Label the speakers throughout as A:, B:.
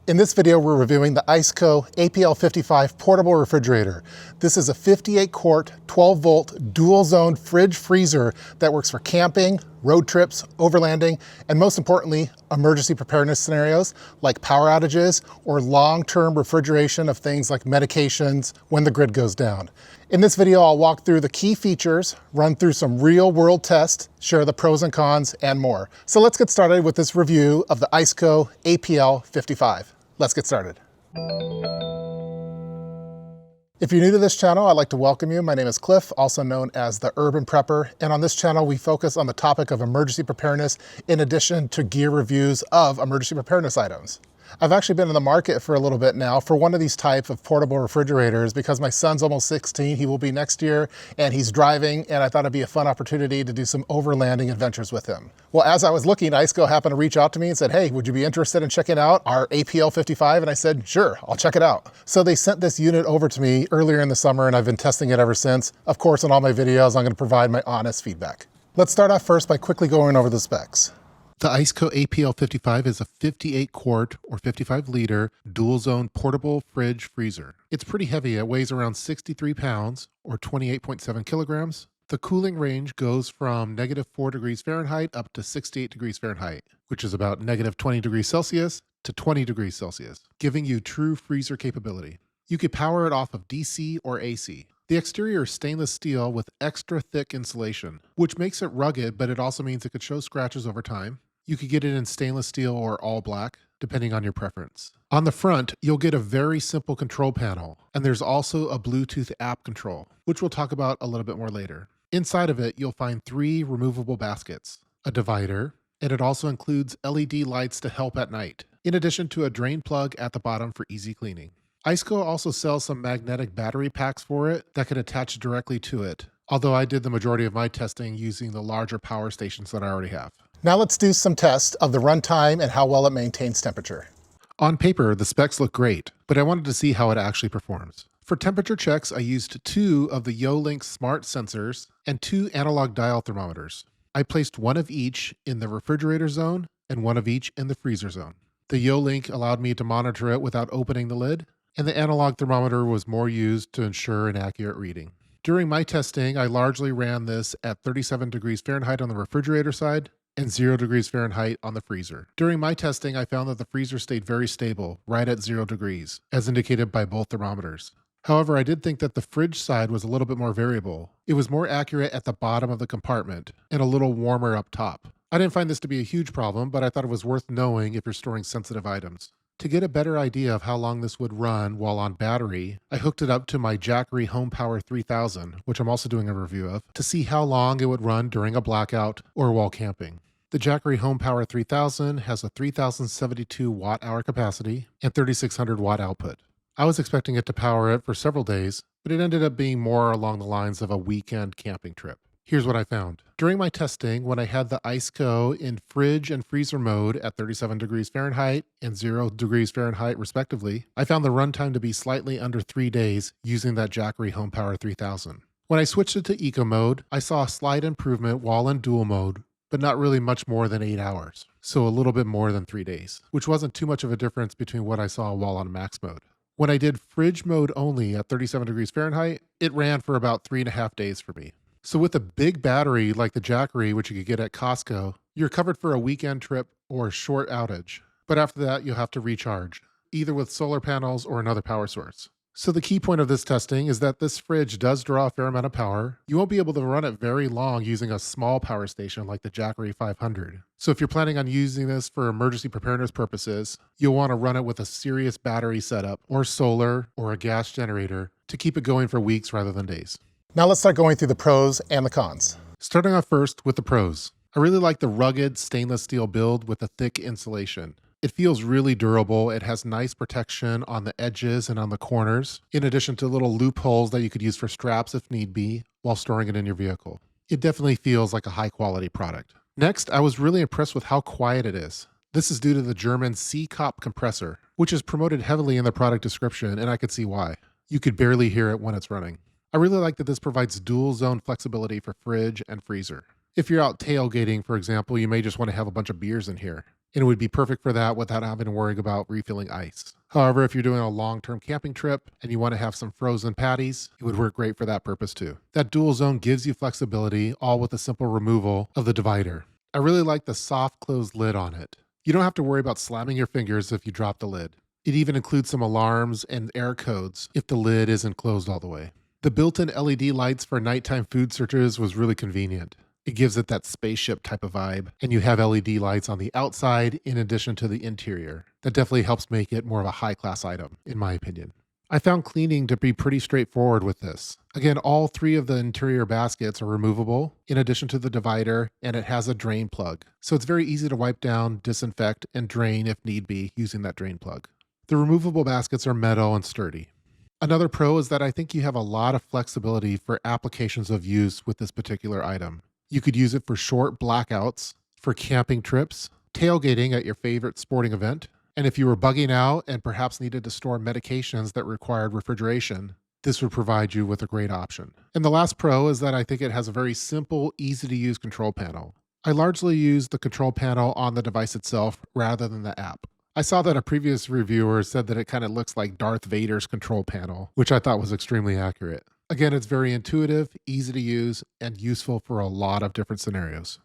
A: In this video, we're reviewing the ICECO APL55 portable refrigerator. This is a 58-quart, 12-volt, dual-zone fridge freezer that works for camping, road trips, overlanding, and most importantly, emergency preparedness scenarios like power outages or long-term refrigeration of things like medications when the grid goes down. In this video, I'll walk through the key features, run through some real-world tests, share the pros and cons, and more. So let's get started with this review of the ICECO APL55. Let's get started. If you're new to this channel, I'd like to welcome you. My name is Cliff, also known as the Urban Prepper. And on this channel, we focus on the topic of emergency preparedness in addition to gear reviews of emergency preparedness items. I've actually been in the market for a little bit now for one of these type of portable refrigerators because my son's almost 16, he will be next year, and he's driving, and I thought it'd be a fun opportunity to do some overlanding adventures with him. Well, as I was looking, ICECO happened to reach out to me and said, hey, would you be interested in checking out our APL55? And I said, sure, I'll check it out. So they sent this unit over to me earlier in the summer, and I've been testing it ever since. Of course, in all my videos, I'm gonna provide my honest feedback. Let's start off first by quickly going over the specs. The ICECO APL55 is a 58-quart or 55-liter dual-zone portable fridge freezer. It's pretty heavy. It weighs around 63 pounds or 28.7 kilograms. The cooling range goes from -4 degrees Fahrenheit up to 68 degrees Fahrenheit, which is about -20 degrees Celsius to 20 degrees Celsius, giving you true freezer capability. You could power it off of DC or AC. The exterior is stainless steel with extra thick insulation, which makes it rugged, but it also means it could show scratches over time. You could get it in stainless steel or all black, depending on your preference. On the front, you'll get a very simple control panel, and there's also a Bluetooth app control, which we'll talk about a little bit more later. Inside of it, you'll find 3 removable baskets, a divider, and it also includes LED lights to help at night, in addition to a drain plug at the bottom for easy cleaning. ICECO also sells some magnetic battery packs for it that can attach directly to it, although I did the majority of my testing using the larger power stations that I already have. Now let's do some tests of the runtime and how well it maintains temperature. On paper, the specs look great, but I wanted to see how it actually performs. For temperature checks, I used 2 of the YoLink smart sensors and 2 analog dial thermometers. I placed one of each in the refrigerator zone and one of each in the freezer zone. The YoLink allowed me to monitor it without opening the lid, and the analog thermometer was more used to ensure an accurate reading. During my testing, I largely ran this at 37 degrees Fahrenheit on the refrigerator side and 0 degrees Fahrenheit on the freezer. During my testing, I found that the freezer stayed very stable, right at 0 degrees, as indicated by both thermometers. However, I did think that the fridge side was a little bit more variable. It was more accurate at the bottom of the compartment and a little warmer up top. I didn't find this to be a huge problem, but I thought it was worth knowing if you're storing sensitive items. To get a better idea of how long this would run while on battery, I hooked it up to my Jackery HomePower 3000, which I'm also doing a review of, to see how long it would run during a blackout or while camping. The Jackery HomePower 3000 has a 3072 watt-hour capacity and 3600 watt output. I was expecting it to power it for several days, but it ended up being more along the lines of a weekend camping trip. Here's what I found. During my testing, when I had the ICECO in fridge and freezer mode at 37 degrees Fahrenheit and 0 degrees Fahrenheit respectively, I found the runtime to be slightly under 3 days using that Jackery HomePower 3000. When I switched it to Eco mode, I saw a slight improvement while in dual mode, but not really much more than 8 hours. So a little bit more than 3 days, which wasn't too much of a difference between what I saw while on max mode. When I did fridge mode only at 37 degrees Fahrenheit, it ran for about 3.5 days for me. So with a big battery like the Jackery, which you could get at Costco, you're covered for a weekend trip or a short outage. But after that, you'll have to recharge, either with solar panels or another power source. So the key point of this testing is that this fridge does draw a fair amount of power. You won't be able to run it very long using a small power station like the Jackery 500. So if you're planning on using this for emergency preparedness purposes, you'll want to run it with a serious battery setup or solar or a gas generator to keep it going for weeks rather than days. Now let's start going through the pros and the cons. Starting off first with the pros. I really like the rugged stainless steel build with the thick insulation. It feels really durable. It has nice protection on the edges and on the corners, in addition to little loopholes that you could use for straps if need be while storing it in your vehicle. It definitely feels like a high quality product. Next, I was really impressed with how quiet it is. This is due to the German ICECO compressor, which is promoted heavily in the product description, and I could see why. You could barely hear it when it's running. I really like that this provides dual zone flexibility for fridge and freezer. If you're out tailgating, for example, you may just want to have a bunch of beers in here. and it would be perfect for that without having to worry about refilling ice. However, if you're doing a long-term camping trip and you want to have some frozen patties, it would work great for that purpose too. That dual zone gives you flexibility, all with a simple removal of the divider. I really like the soft closed lid on it. You don't have to worry about slamming your fingers if you drop the lid. It even includes some alarms and error codes if the lid isn't closed all the way. The built-in LED lights for nighttime food searches was really convenient. It gives it that spaceship type of vibe, and you have LED lights on the outside in addition to the interior. That definitely helps make it more of a high-class item, in my opinion. I found cleaning to be pretty straightforward with this. Again, all three of the interior baskets are removable, in addition to the divider, and it has a drain plug. So it's very easy to wipe down, disinfect, and drain if need be using that drain plug. The removable baskets are metal and sturdy. Another pro is that I think you have a lot of flexibility for applications of use with this particular item. You could use it for short blackouts, for camping trips, tailgating at your favorite sporting event, and if you were bugging out and perhaps needed to store medications that required refrigeration, this would provide you with a great option. And the last pro is that I think it has a very simple, easy to use control panel. I largely use the control panel on the device itself rather than the app. I saw that a previous reviewer said that it kind of looks like Darth Vader's control panel, which I thought was extremely accurate. Again, it's very intuitive, easy to use, and useful for a lot of different scenarios.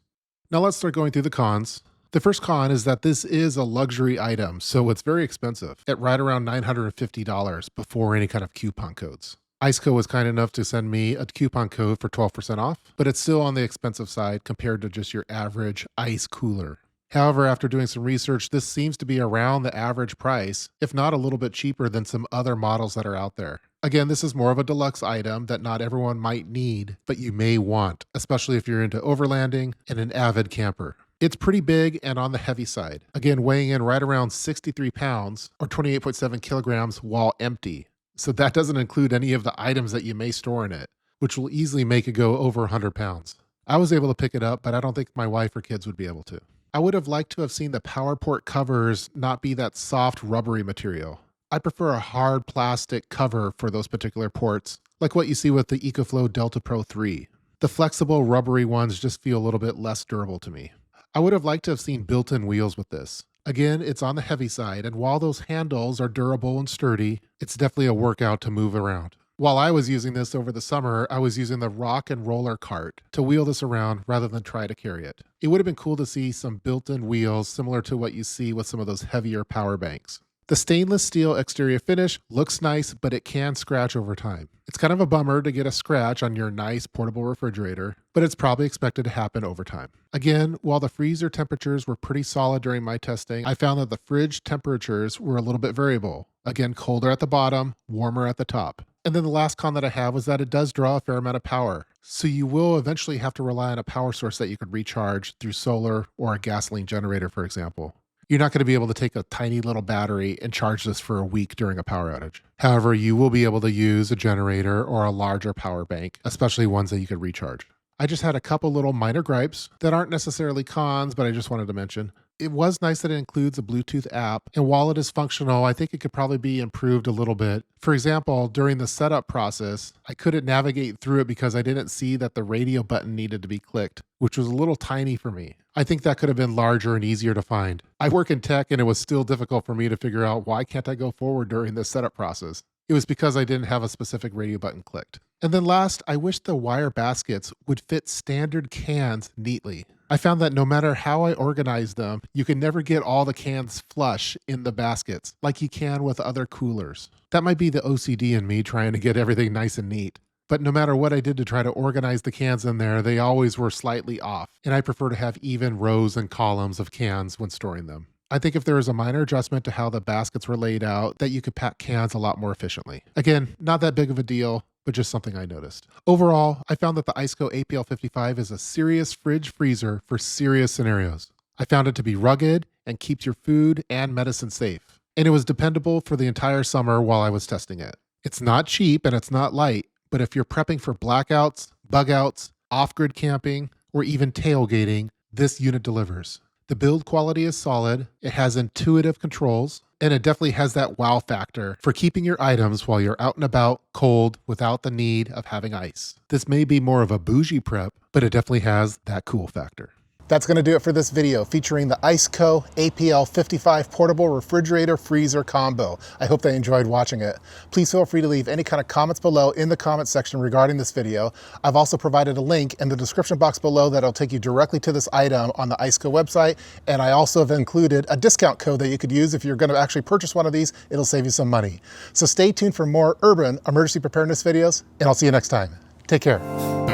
A: Now let's start going through the cons. The first con is that this is a luxury item, so it's very expensive, at right around $950 before any kind of coupon codes. ICECO was kind enough to send me a coupon code for 12% off, but it's still on the expensive side compared to just your average ice cooler. However, after doing some research, this seems to be around the average price, if not a little bit cheaper than some other models that are out there. Again, this is more of a deluxe item that not everyone might need, but you may want, especially if you're into overlanding and an avid camper. It's pretty big and on the heavy side. Again, weighing in right around 63 pounds or 28.7 kilograms while empty. So that doesn't include any of the items that you may store in it, which will easily make it go over 100 pounds. I was able to pick it up, but I don't think my wife or kids would be able to. I would have liked to have seen the power port covers not be that soft rubbery material. I prefer a hard plastic cover for those particular ports, like what you see with the EcoFlow Delta Pro 3. The flexible rubbery ones just feel a little bit less durable to me. I would have liked to have seen built-in wheels with this. Again, it's on the heavy side, and while those handles are durable and sturdy, it's definitely a workout to move around. While I was using this over the summer, I was using the rock and roller cart to wheel this around rather than try to carry it. It would have been cool to see some built-in wheels similar to what you see with some of those heavier power banks. The stainless steel exterior finish looks nice, but it can scratch over time. It's kind of a bummer to get a scratch on your nice portable refrigerator, but it's probably expected to happen over time. Again, while the freezer temperatures were pretty solid during my testing, I found that the fridge temperatures were a little bit variable. Again, colder at the bottom, warmer at the top. And then the last con that I have was that it does draw a fair amount of power. So you will eventually have to rely on a power source that you could recharge through solar or a gasoline generator, for example. You're not going to be able to take a tiny little battery and charge this for a week during a power outage. However, you will be able to use a generator or a larger power bank, especially ones that you could recharge. I just had a couple little minor gripes that aren't necessarily cons, but I just wanted to mention. It was nice that it includes a Bluetooth app, and while it is functional, I think it could probably be improved a little bit. For example, during the setup process, I couldn't navigate through it because I didn't see that the radio button needed to be clicked, which was a little tiny for me. I think that could have been larger and easier to find. I work in tech, and it was still difficult for me to figure out why can't I go forward during the setup process. It was because I didn't have a specific radio button clicked. And then last, I wish the wire baskets would fit standard cans neatly. I found that no matter how I organize them, you can never get all the cans flush in the baskets like you can with other coolers. That might be the OCD in me trying to get everything nice and neat. But no matter what I did to try to organize the cans in there, they always were slightly off. And I prefer to have even rows and columns of cans when storing them. I think if there is a minor adjustment to how the baskets were laid out, that you could pack cans a lot more efficiently. Again, not that big of a deal, but just something I noticed. Overall, I found that the ICECO APL55 is a serious fridge freezer for serious scenarios. I found it to be rugged and keeps your food and medicine safe. And it was dependable for the entire summer while I was testing it. It's not cheap and it's not light, but if you're prepping for blackouts, bug-outs, off-grid camping, or even tailgating, this unit delivers. The build quality is solid, it has intuitive controls, and it definitely has that wow factor for keeping your items while you're out and about cold without the need of having ice. This may be more of a bougie prep, but it definitely has that cool factor. That's going to do it for this video featuring the ICECO APL55 portable refrigerator freezer combo. I hope they enjoyed watching it. Please feel free to leave any kind of comments below in the comment section regarding this video. I've also provided a link in the description box below that'll take you directly to this item on the ICECO website. And I also have included a discount code that you could use if you're going to actually purchase one of these. It'll save you some money. So stay tuned for more urban emergency preparedness videos, and I'll see you next time. Take care.